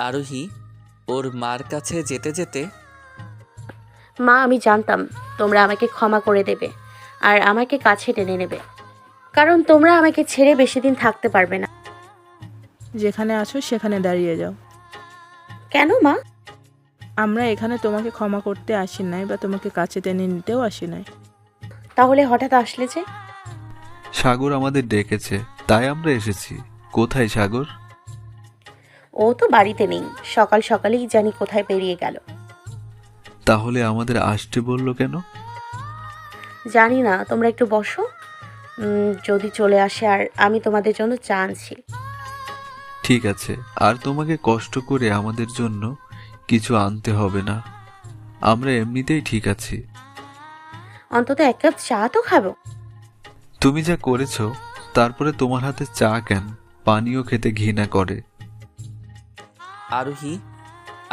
আরোহী ওর মার কাছে যেতে যেতে, মা, আমি জানতাম তোমরা আমাকে ক্ষমা করে দেবে আর আমাকে কাছে টেনে নেবে, কারণ তোমরা আমাকে ছেড়ে বেশি দিন থাকতে পারবে না। যেখানে আছো সেখানে দাঁড়িয়ে যাও। কেন মা? আমরা এখানে তোমাকে ক্ষমা করতে আসি নাই বা তোমাকে কাছে টেনে নিতেও আসি নাই। তাহলে হঠাৎ আসলে যে? সাগর আমাদের ডেকেছে, তাই আমরা এসেছি। কোথায় সাগর? ও তো বাড়িতে নেই, সকাল সকালেই জানি কোথায় বেরিয়ে গেল। তাহলে আমাদের আসতে বললো কেন? জানি না, তোমরা একটু বসো। যদি চলে আসে, আর আমি তোমাদের জন্য চা আনছি। ঠিক আছে, আর তোমাকে কষ্ট করে আমাদের জন্য কিছু আনতে হবে না, আমরা এমনিতেই ঠিক আছি। অন্তত এক কাপ চা তো খাবো। তুমি যা করেছো, তারপরে তোমার হাতে চা কেন, পানিও খেতে ঘৃণা করে। আরোহী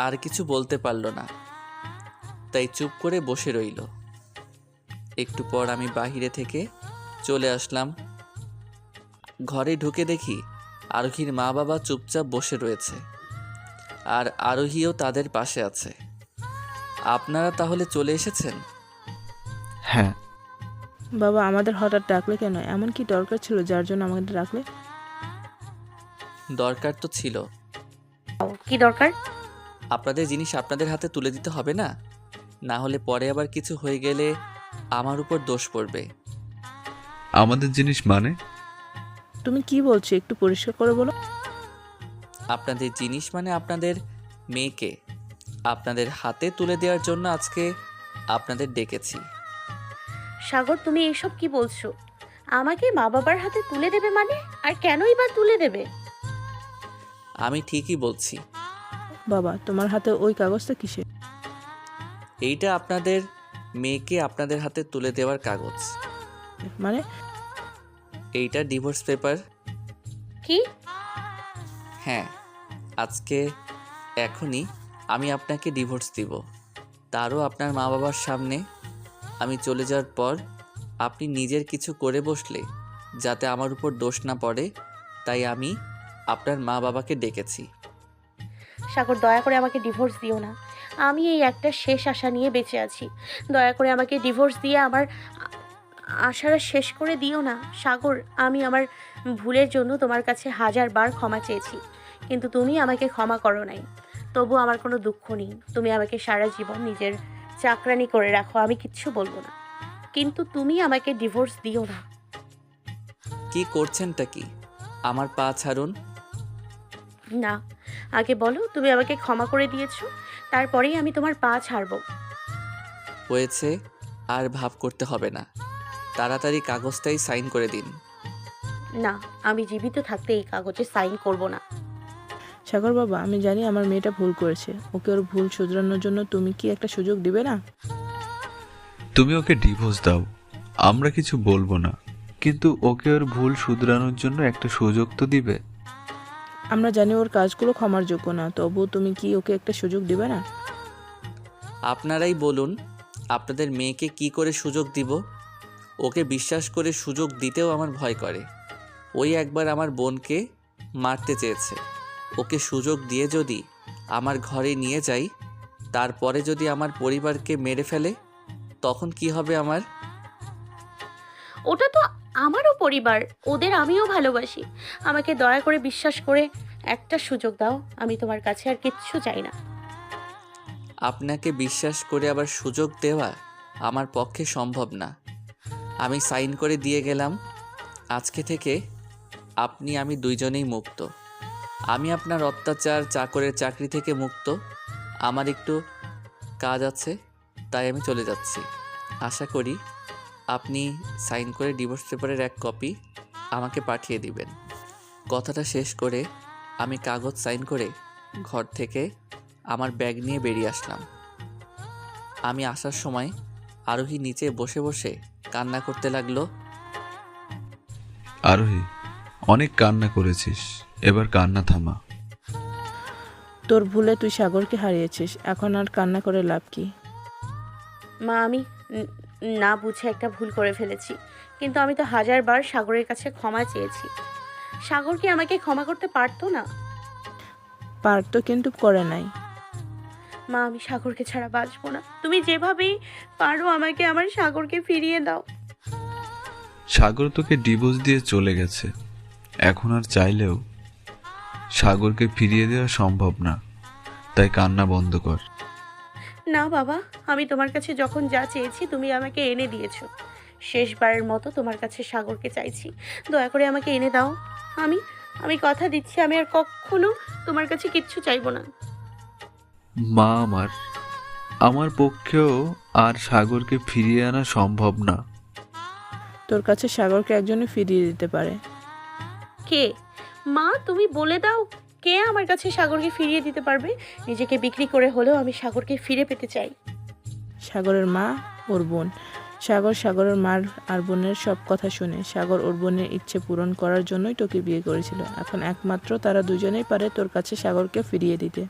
আর কিছু বলতে পারল না, তাই চুপ করে বসে রইল। একটু পর আমি বাহিরে থেকে চলে আসলাম। ঘরে ঢুকে দেখি আরোহীর মা বাবা চুপচাপ বসে রয়েছে, আর আরোহীও তাদের পাশে আছে। আপনারা তাহলে চলে এসেছেন? হ্যাঁ। বাবা, আমাদের হঠাৎ ডাকলে কেন? এমন কি দরকার ছিল যার জন্য আমাদের ডাকলে? দরকার তো ছিল। কি দরকার? আপনাদের জিনিস আপনাদের হাতে তুলে দিতে হবে না? না হলে পরে আবার কিছু হয়ে গেলে আমার উপর দোষ পড়বে। আমাদের জিনিস মানে? তুমি কি বলছো, একটু পরিষ্কার করে বলো। আপনাদের জিনিস মানে আপনাদের মেয়েকে আপনাদের হাতে তুলে দেওয়ার জন্য আজকে আপনাদের ডেকেছি। সাগর, তুমি এইসব কি বলছো? আমাকে মা বাবার হাতে তুলে দেবে মানে? আর কেনই বা তুলে দেবে? আমি ঠিকই বলছি। বাবা, তোমার হাতে ওই কাগজটা কিসে? এইটা আপনাদের মেয়েকে আপনাদের হাতে তুলে দেওয়ার কাগজ। মানে? এইটা ডিভোর্স পেপার। কি? হ্যাঁ, আজকে এখনই আমি আপনাকে ডিভোর্স দিব, তারও আপনার মা বাবার সামনে। আমি চলে যাওয়ার পর আপনি নিজের কিছু করে বসলে যাতে আমার উপর দোষ না পড়ে, তাই আমি আপনার মা বাবাকে ডেকেছি। সাগর, দয়া করে আমাকে ডিভোর্স দিও না। আমি এই একটা শেষ আশা নিয়ে বেঁচে আছি। দয়া করে আমাকে ডিভোর্স দিয়ে আমার আশাটা শেষ করে দিও না। সাগর, আমি আমার ভুলের জন্য তোমার কাছে 1000বার ক্ষমা চেয়েছি, কিন্তু তুমি আমাকে ক্ষমা করো নাই। তবু আমার কোনো দুঃখ নেই। তুমি আমাকে সারা জীবন নিজের চাকরানি করে রাখো, আমি কিচ্ছু বলবো না, কিন্তু তুমি আমাকে ডিভোর্স দিও না। কি করছেনটা কি? আমার পা ছাড়ুন। না, আগে বলো তুমি আমাকে ক্ষমা করে দিয়েছো, তারপরেই আমি তোমার পা ছাড়বো। হয়েছে, আর ভাব করতে হবে না, তাড়াতাড়ি কাগজটাই সাইন করে দিন। না, আমি জীবিত থাকতে এই কাগজে সাইন করব না। সাগর বাবা, আমি জানি আমার মেয়েটা ভুল করেছে। ওকে ওর ভুল শুধরানোর জন্য তুমি কি একটা সুযোগ দিবে না? তুমি ওকে ডিভোর্স দাও, আমরা কিছু বলবো না, কিন্তু ওকে ওর ভুল শুধরানোর জন্য একটা সুযোগ তো দিবে। আমরা জানি ওর কাজগুলো ক্ষমার যোগ্য না, তবুও তুমি কি ওকে একটা সুযোগ দিবে না? আপনারাই বলুন, আপনাদের মেয়েকে কি করে সুযোগ দিব? ওকে বিশ্বাস করে সুযোগ দিতেও আমার ভয় করে। ওই একবার আমার বোনকে মারতে চেয়েছে। ওকে সুযোগ দিয়ে যদি আমার ঘরে নিয়ে যাই, তারপরে যদি আমার পরিবারকে মেরে ফেলে, তখন কি হবে আমার? ওটা তো আমারও পরিবার, ওদের আমিও ভালোবাসি। আমাকে দয়া করে বিশ্বাস করে একটা সুযোগ দাও, আমি তোমার কাছে আর কিচ্ছু চাই না। আপনাকে বিশ্বাস করে আবার সুযোগ দেওয়া আমার পক্ষে সম্ভব না। আমি সাইন করে দিয়ে গেলাম। আজকে থেকে আপনি আমি দুইজনেই মুক্ত। আমি আপনার অত্যাচার চাকরের চাকরি থেকে মুক্ত। আমার একটু কাজ আছে, তাই আমি চলে যাচ্ছি। আশা করি আপনি সাইন করে ডিভোর্স পেপারের এক কপি আমাকে পাঠিয়ে দিবেন। কথাটা শেষ করে আমি কাগজ সাইন করে ঘর থেকে আমার ব্যাগ নিয়ে বেরিয়ে আসলাম। আমি আসার সময় আরোহী নিচে বসে বসে কান্না করতে লাগলো। আরোহী, অনেক কান্না করেছিস, এবার কান্না থামা। তোর ভুলে তুই সাগরকে হারিয়েছিস, এখন আর কান্না করে লাভ কি? মা, আমি না বুঝে একটা ভুল করে ফেলেছি, কিন্তু আমি তো হাজারবার সাগরের কাছে ক্ষমা চেয়েছি। সাগর কি আমাকে ক্ষমা করতে পারতো না? পারতো, কিন্তু করে নাই। মা, আমি সাগরকে ছাড়া বাঁচবো না। তুমি যেভাবেই পারো আমাকে আমার সাগরকে ফিরিয়ে দাও। সাগর তোকে ডিভোর্স দিয়ে চলে গেছে। এখন আর চাইলেও সাগরকে ফিরিয়ে দেওয়া সম্ভব না। তাই কান্না বন্ধ কর। না বাবা, আমি তোমার কাছে যখন যা চেয়েছি তুমি আমাকে এনে দিয়েছো। শেষবারের মতো তোমার কাছে সাগরকে চাইছি, দয়া করে আমাকে এনে দাও। আমি আমি কথা দিচ্ছি আমি আর কখনো তোমার কাছে কিচ্ছু চাইবো না। মা আমার, আমার পক্ষেও আর সাগরকে ফিরিয়ে আনা সম্ভব না। তোর কাছে সাগরকে একজনই ফিরিয়ে দিতে পারে। কে? মা, তুমি বলে দাও, কে আমার কাছে সাগরকে ফিরিয়ে দিতে পারবে? নিজেকে বিক্রি করে হলেও আমি সাগরকে ফিরে পেতে চাই। সাগরের মা, ওর বোন। সাগরের মার আর বোনের সব কথা শুনে সাগর ওর বোনের ইচ্ছে পূরণ করার জন্যই তোকে বিয়ে করেছিল। এখন একমাত্র তারা দুজনেই পারে তোর কাছে সাগরকে ফিরিয়ে দিতে।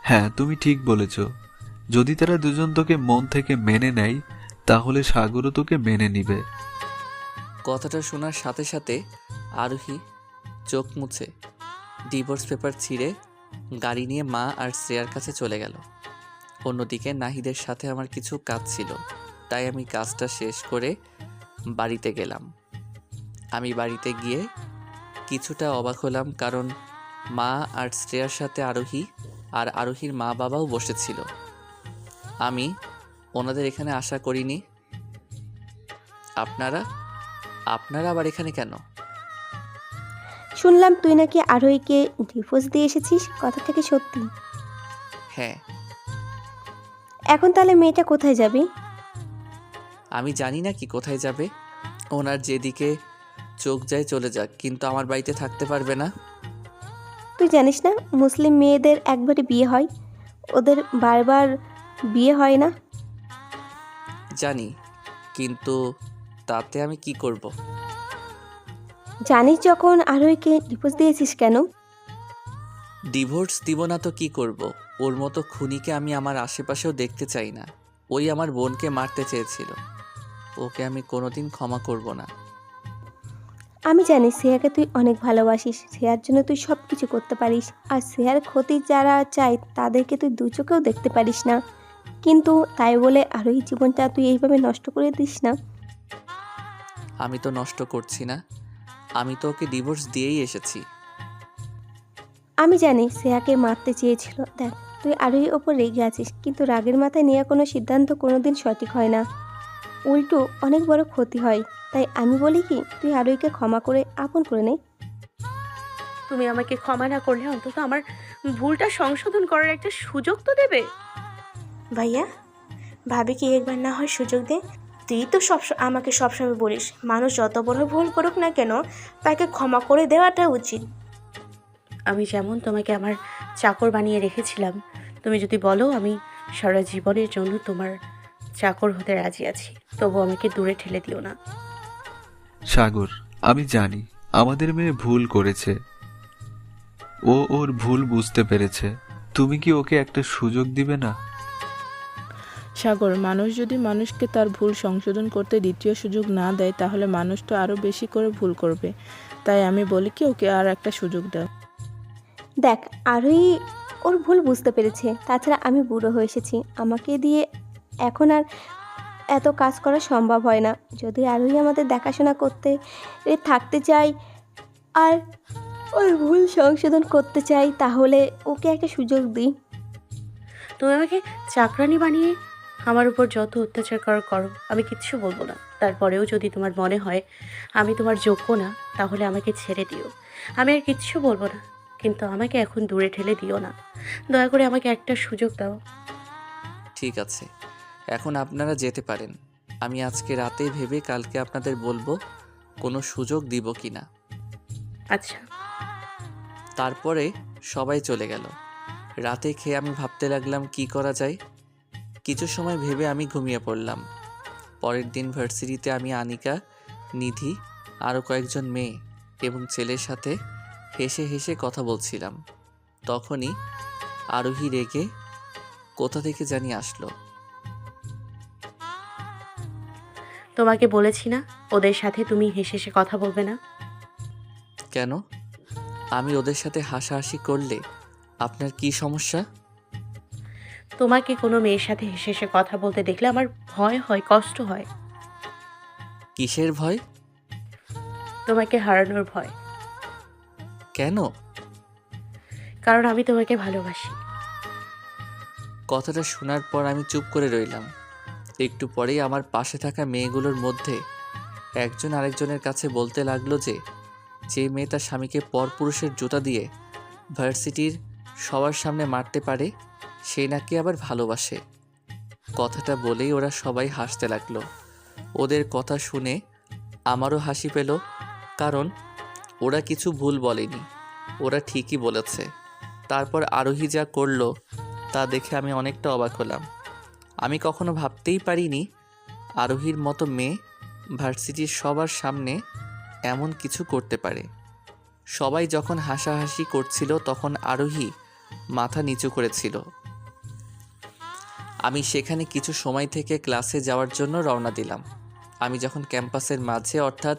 হ্যাঁ, তুমি ঠিক বলেছ। যদি তারা দুজন তোকে মন থেকে মেনে নেয়, তাহলে সাগরও তোকে মেনে নিবে। কথাটা শোনার সাথে সাথে আরোহী চোখ মুছে ডিভোর্স পেপার ছিঁড়ে গাড়ি নিয়ে মা আর শ্রেয়ার কাছে চলে গেল। অন্যদিকে নাহিদের সাথে আমার কিছু কাজ ছিল, তাই আমি কাজটা শেষ করে বাড়িতে গেলাম। আমি বাড়িতে গিয়ে কিছুটা অবাক হলাম, কারণ মা আর শ্রেয়ার সাথে আরোহী আর আরোহীর মা বাবাও বসেছিল। আমি ওনাদের এখানে আশা করিনি। আপনারা আপনারা আবার এখানে কেন? শুনলাম তুই নাকি আরোহীকে ডিভোর্স দিয়ে এসেছিস, কথা থেকে সত্যি? হ্যাঁ, এখন তাহলে মেয়েটা কোথায় যাবে? আমি জানি না কি কোথায় যাবে। ওনার যেদিকে চোখ যায় চলে যাক, কিন্তু আমার বাড়িতে থাকতে পারবে না। তুই জানিস না মুসলিম মেয়েদের একবারে বিয়ে হয়, ওদের বারবার বিয়ে হয় না? জানি, কিন্তু তাতে আমি কি করব? জানিস যখন আরোহীকে ডিভোর্স দিয়েছিস কেন? ডিভোর্স দিব না তো কি করব? ওর মতো খুনিকে আমি আমার আশেপাশেও দেখতে চাই না। ওই আমার বোনকে মারতে চেয়েছিল, ওকে আমি কোনোদিন ক্ষমা করব না। আমি জানি শ্রেয়াকে তুই অনেক ভালোবাসিস, শ্রেয়ার জন্য তুই সব কিছু করতে পারিস, আর শ্রেয়ার ক্ষতি যারা চায় তাদেরকে তুই দু চোখেও দেখতে পারিস না, কিন্তু তাই বলে আরোহীর জীবনটা তুই এইভাবে নষ্ট করে দিস না। আমি তো নষ্ট করছি না, আমি তো ওকে ডিভোর্স দিয়েই এসেছি। আমি জানি শ্রেয়াকে মারতে চেয়েছিল। দেখ, তুই আরোহীর ওপর রেগে আছিস, কিন্তু রাগের মাথায় নেওয়া কোনো সিদ্ধান্ত কোনোদিন সঠিক হয় না, উল্টো অনেক বড় ক্ষতি হয়। তাই আমি বলি কি, তুই আরোহীকে ক্ষমা করে আপন করে নে। তুমি আমাকে ক্ষমা না করলে অন্তত আমার ভুলটা সংশোধন করার একটা সুযোগ তো দেবে। ভাইয়া, ভাবিকে একবার না হয় সুযোগ দে। তুই তো আমাকে সবসময় বলিস মানুষ যত বড় ভুল করুক না কেন তাকে ক্ষমা করে দেওয়াটা উচিত। আমি যেমন তোমাকে আমার চাকর বানিয়ে রেখেছিলাম, তুমি যদি বলো আমি সারা জীবনের জন্য তোমার চাকর হতে রাজি আছি, তবু আমাকে দূরে ঠেলে দিও না। সাগর, আমি জানি আমাদের মেয়ে ভুল করেছে। ও ওর ভুল বুঝতে পেরেছে। তুমি কি ওকে একটা সুযোগ দিবে না? সাগর, মানুষ যদি মানুষকে তার ভুল সংশোধন করতে দ্বিতীয় সুযোগ না দেয়, তাহলে মানুষ তো আরও বেশি করে ভুল করবে। তাই আমি বলি কি, ওকে আর একটা সুযোগ দাও। দেখ, আরোহী ওর ভুল বুঝতে পেরেছে, তাছাড়া আমি বুড়ো হয়ে এসেছি, আমাকে দিয়ে এখন আর এত কাজ করা সম্ভব হয় না। যদি আরোহী আমাদের দেখাশোনা করতে থাকতে চাই আর ওর ভুল সংশোধন করতে চাই, তাহলে ওকে একটা সুযোগ দিই। তুমি আমাকে চাকরানি বানিয়ে আমার উপর যত অত্যাচার করো, আমি কিচ্ছু বলবো না। তারপরেও যদি তোমার মনে হয় আমি তোমার যোগ্য না, তাহলে আমাকে ছেড়ে দিও, আমি আর কিচ্ছু বলবো না। কিন্তু আমাকে এখন দূরে ঠেলে দিও না, দয়া করে আমাকে একটা সুযোগ দাও। ঠিক আছে, এখন আপনারা যেতে পারেন। আমি আজকে রাতে ভেবে কালকে আপনাদের বলবো কোনো সুযোগ দিব কি না। আচ্ছা। তারপরে সবাই চলে গেল। রাতে খেয়ে আমি ভাবতে লাগলাম কি করা যায়। কিছু সময় ভেবে আমি ঘুমিয়ে পড়লাম। পরের দিন ভার্সিটিতে আমি আনিকা, নিধি, আরও কয়েকজন মেয়ে এবং ছেলের সাথে হেসে হেসে কথা বলছিলাম। তখনই আরোহী রেগে কোথা থেকে জানি আসলো। তোমাকে বলেছি না ওদের সাথে তুমি হেসে হেসে কথা বলবে না। কেন? আমি ওদের সাথে হাসাহাসি করলে আপনার কি সমস্যা? তোমাকে কোনো মেয়ের সাথে হেসে হেসে কথা বলতে দেখলে আমার ভয় হয়, কষ্ট হয়। কিসের ভয়? তোমাকে হারানোর ভয়। কেন? কারণ আমি তোমাকে ভালোবাসি। কথাটা শোনার পর আমি চুপ করে রইলাম। একটু পরেই আমার পাশে থাকা মেয়েগুলোর মধ্যে একজন আরেকজনের কাছে বলতে লাগলো যে মেয়ে তার স্বামীকে পরপুরুষের জুতা দিয়ে ভার্সিটির সবার সামনে মারতে পারে সে নাকি আবার ভালোবাসে। কথাটা বলেই ওরা সবাই হাসতে লাগলো। ওদের কথা শুনে আমারও হাসি পেল, কারণ ওরা কিছু ভুল বলেনি, ওরা ঠিকই বলেছে। তারপর আরোহী যা করলো তা দেখে আমি অনেকটা অবাক হলাম। আমি কখনো ভাবতেই পারিনি আরোহীর মতো মেয়ে ভার্সিটির সবার সামনে এমন কিছু করতে পারে। সবাই যখন হাসাহাসি করছিল তখন আরোহী মাথা নিচু করেছিল। আমি সেখানে কিছু সময় থেকে ক্লাসে যাওয়ার জন্য রওনা দিলাম। আমি যখন ক্যাম্পাসের মাঝে, অর্থাৎ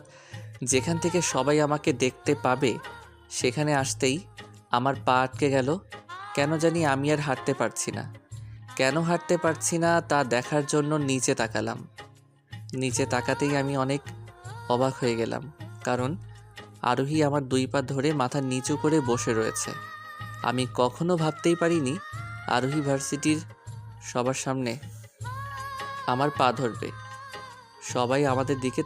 যেখান থেকে সবাই আমাকে দেখতে পাবে, সেখানে আসতেই আমার পা আটকে গেল। কেন জানি আমি আর হাঁটতে পারছি না। কেন হাঁটতে পারছি না তা দেখার জন্য নিচে তাকালাম। নিচে তাকাতেই আমি অনেক অবাক হয়ে গেলাম, কারণ আরোহী আমার 2 পা ধরে মাথা নিচু করে বসে রয়েছে। আমি কখনো ভাবতেই পারিনি আরোহী ভার্সিটির সবার সামনে আমার পা ধরবে। সবাই আমাদের দিকে